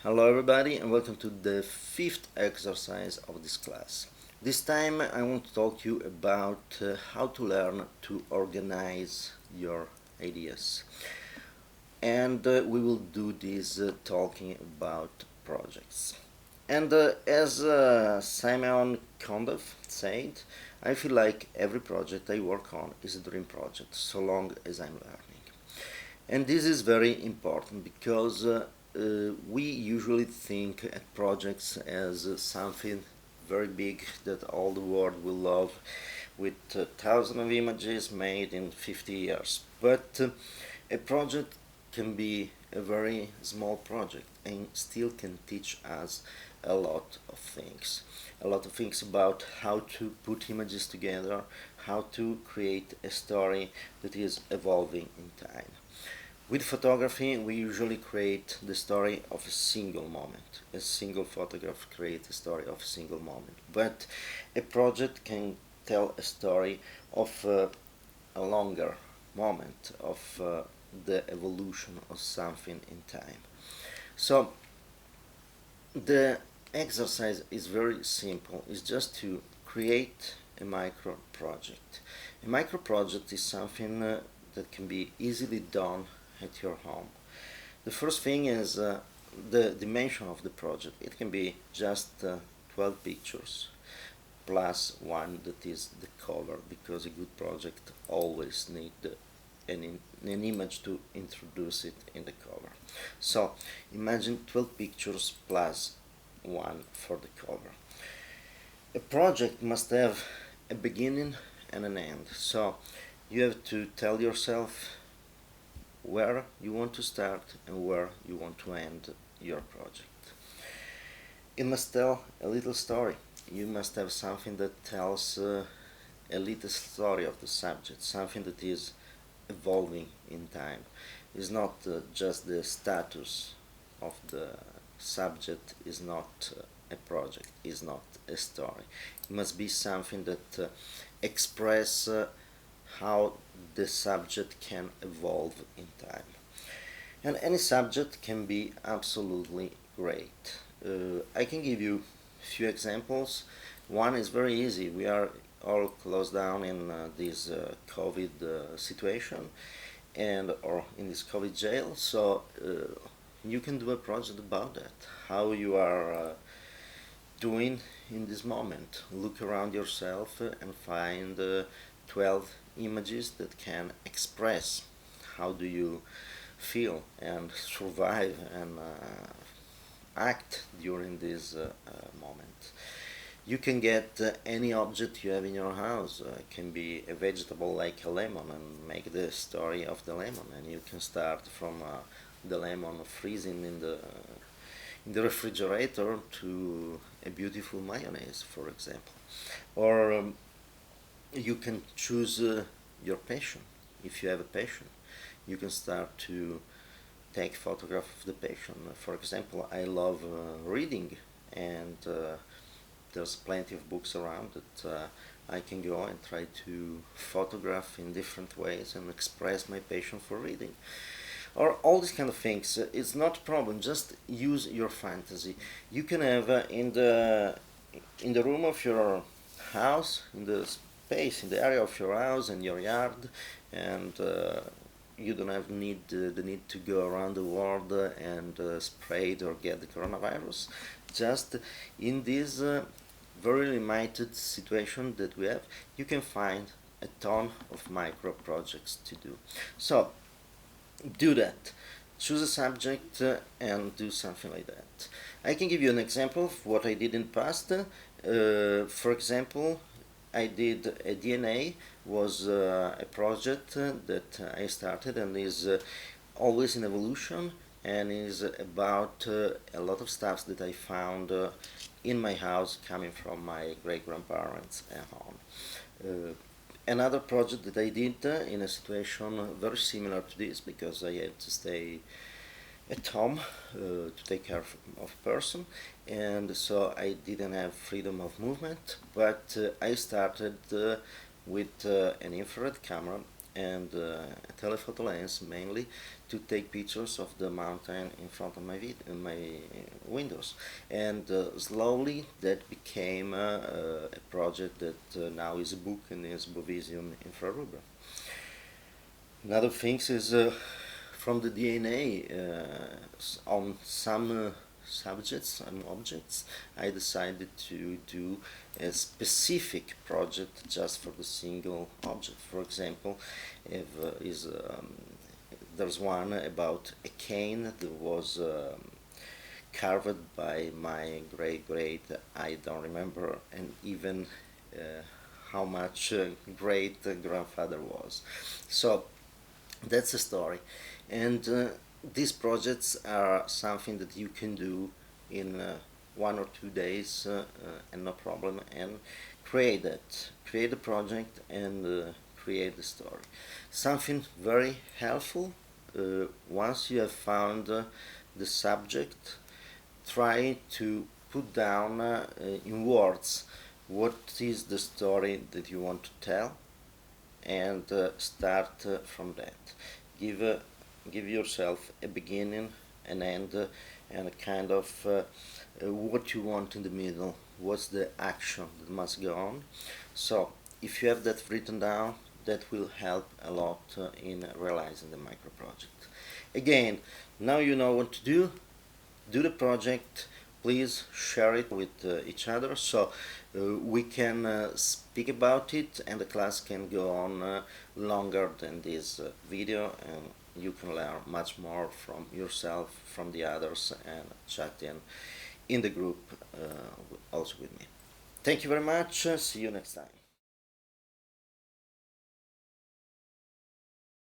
Hello everybody and welcome to the fifth exercise of this class. This time I want to talk to you about how to learn to organize your ideas. And we will do this talking about projects. And as Simon Kondov said, I feel like every project I work on is a dream project so long as I'm learning. And this is very important because we usually think at projects as something very big that all the world will love with thousands of images made in 50 years. But a project can be a very small project and still can teach us a lot of things. A lot of things about how to put images together, how to create a story that is evolving in time. With photography, we usually create the story of a single moment. A single photograph creates a story of a single moment. But a project can tell a story of a longer moment, of the evolution of something in time. So the exercise is very simple. It's just to create a micro project. A micro project is something that can be easily done at your home. The first thing is the dimension of the project. It can be just 12 pictures plus one that is the cover, because a good project always needs an image to introduce it in the cover. So imagine 12 pictures plus one for the cover. A project must have a beginning and an end. So you have to tell yourself where you want to start and where you want to end your project. It must tell a little story. You must have something that tells a little story of the subject, something that is evolving in time. It's not just the status of the subject, is not a project, is not a story. It must be something that express how the subject can evolve in time. And any subject can be absolutely great. I can give you a few examples. One is very easy. We are all closed down in this COVID situation, and or in this COVID jail. So you can do a project about that. How you are doing in this moment. Look around yourself and find 12 images that can express how do you feel and survive and act during this moment. You can get any object you have in your house. It can be a vegetable like a lemon and make the story of the lemon, and you can start from the lemon freezing in the refrigerator to a beautiful mayonnaise, for example. Or you can choose your passion. If you have a passion, you can start to take photograph of the passion. For example, I love reading, and there's plenty of books around that I can go and try to photograph in different ways and express my passion for reading. Or all these kind of things. It's not a problem. Just use your fantasy. You can have in the room of your house, in the space, in the area of your house and your yard, and you don't have the need to go around the world and spray it or get the coronavirus. Just in this very limited situation that we have, you can find a ton of micro projects to do. So do that. Choose a subject and do something like that. I can give you an example of what I did in the past. For example, I did a DNA, was a project that I started and is always in evolution, and is about a lot of stuff that I found in my house coming from my great grandparents and on. Another project that I did in a situation very similar to this, because I had to stay at home to take care of a person, and so I didn't have freedom of movement, but I started with an infrared camera and a telephoto lens mainly to take pictures of the mountain in front of my windows, and slowly that became a project that now is a book and is Bovision Infraruber. Another thing is from the DNA on some subjects and objects, I decided to do a specific project just for the single object. For example, if, there's one about a cane that was carved by my great, I don't remember, and even how much great grandfather was. So that's the story, and these projects are something that you can do in 1 or 2 days and no problem, and create a project and create the story. Something very helpful, once you have found the subject, try to put down in words what is the story that you want to tell, and start from that. Give give yourself a beginning, an end, and a kind of what you want in the middle. What's the action that must go on? So if you have that written down, that will help a lot in realizing the micro project. Again, now you know what to do. Do the project. Please share it with each other, so we can speak about it, and the class can go on longer than this video, and you can learn much more from yourself, from the others, and chat in the group also with me. Thank you very much. See you next time.